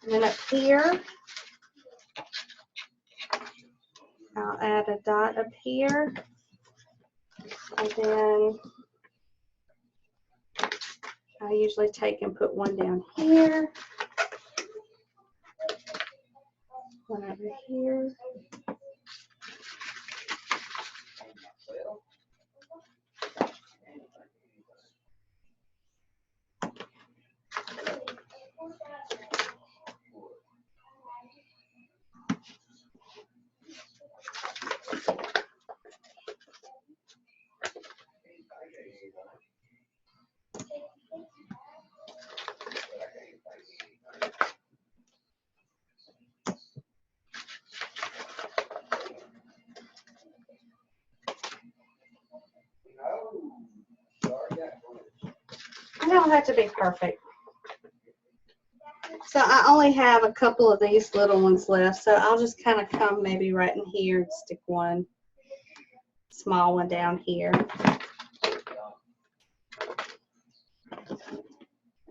And then up here, I'll add a dot up here. And then I usually take and put one down here. One over here. I don't have to be perfect. So I only have a couple of these little ones left, so I'll just kind of come maybe right in here and stick one small one down here.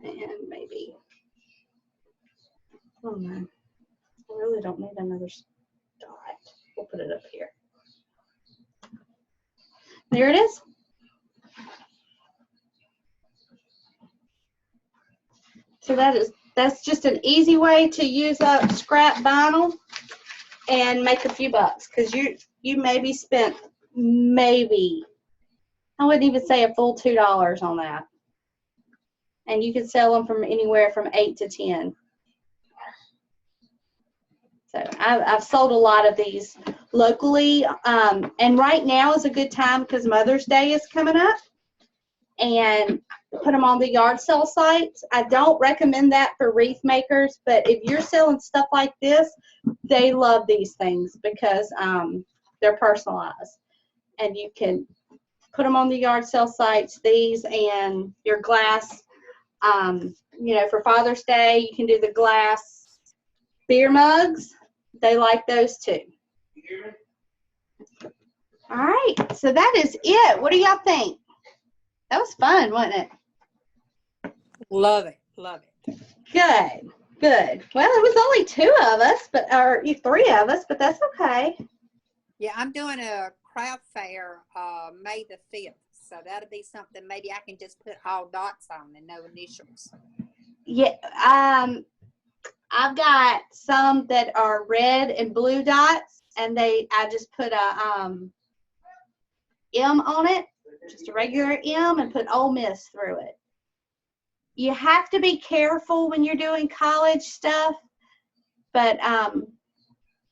And maybe, oh no, I really don't need another dot. We'll put it up here. There it is. So that's just an easy way to use up scrap vinyl and make a few bucks, because you maybe spent maybe, I wouldn't even say a full $2 on that, and you could sell them from anywhere from 8 to 10. So I've sold a lot of these locally, and right now is a good time because Mother's Day is coming up, and put them on the yard sale sites. I don't recommend that for wreath makers, but if you're selling stuff like this, they love these things because they're personalized. And you can put them on the yard sale sites, these and your glass. You know, for Father's Day, you can do the glass beer mugs. They like those too. All right, so that is it. What do y'all think? That was fun, wasn't it? Love it. Love it. Good, good. Well, it was only 2 of us, or 3 of us, but that's okay. Yeah, I'm doing a craft fair May the 5th. So that'll be something maybe I can just put all dots on and no initials. Yeah, I've got some that are red and blue dots, and I just put a M on it, just a regular M, and put Ole Miss through it. You have to be careful when you're doing college stuff, but,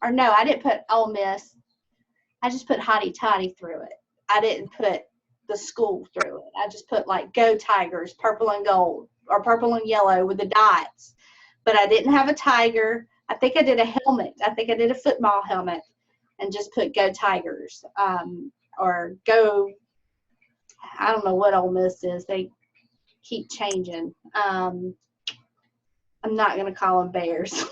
or no, I didn't put Ole Miss. I just put Hotty Toddy through it. I didn't put the school through it. I just put like Go Tigers, purple and gold, or purple and yellow with the dots. But I didn't have a tiger. I think I did a helmet. I think I did a football helmet and just put Go Tigers, or Go, I don't know what Ole Miss is. They keep changing. I'm not going to call them Bears.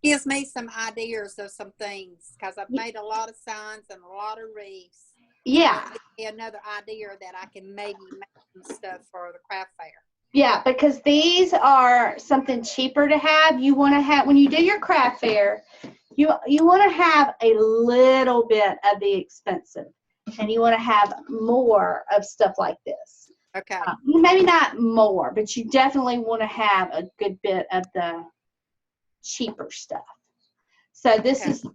Gives me some ideas of some things because I've made a lot of signs and a lot of wreaths. Yeah. Another idea that I can maybe make some stuff for the craft fair. Yeah, because these are something cheaper to have. You want to have, when you do your craft fair, you want to have a little bit of the expensive, and you want to have more of stuff like this. Okay. Maybe not more, but you definitely want to have a good bit of the cheaper stuff. So this is,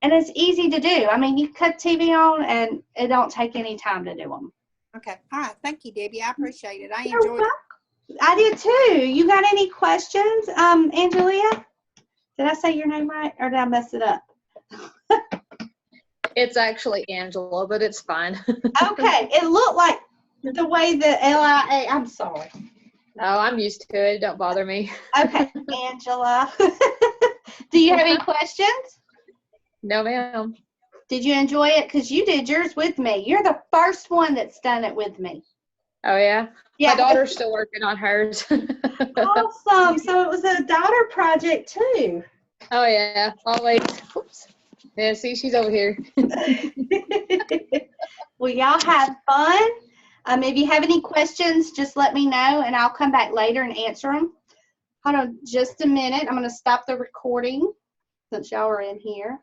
and it's easy to do. I mean, you cut TV on and it don't take any time to do them. Okay. All right. Thank you, Debbie. I appreciate it. I You're enjoyed it. welcome. I did too. You got any questions, Angelia? Did I say your name right, or did I mess it up? It's actually Angela, but it's fine. Okay. It looked like the way the L-I-A, I'm sorry. Oh, I'm used to it. Don't bother me. Okay, Angela. Do you have any questions? No, ma'am. Did you enjoy it? Because you did yours with me. You're the first one that's done it with me. Oh, yeah? Yeah. My daughter's still working on hers. Awesome. So it was a daughter project too. Oh, yeah. Always. Oops. Yeah, see, she's over here. Well, y'all have fun. If you have any questions, just let me know, and I'll come back later and answer them. Hold on just a minute. I'm going to stop the recording since y'all are in here.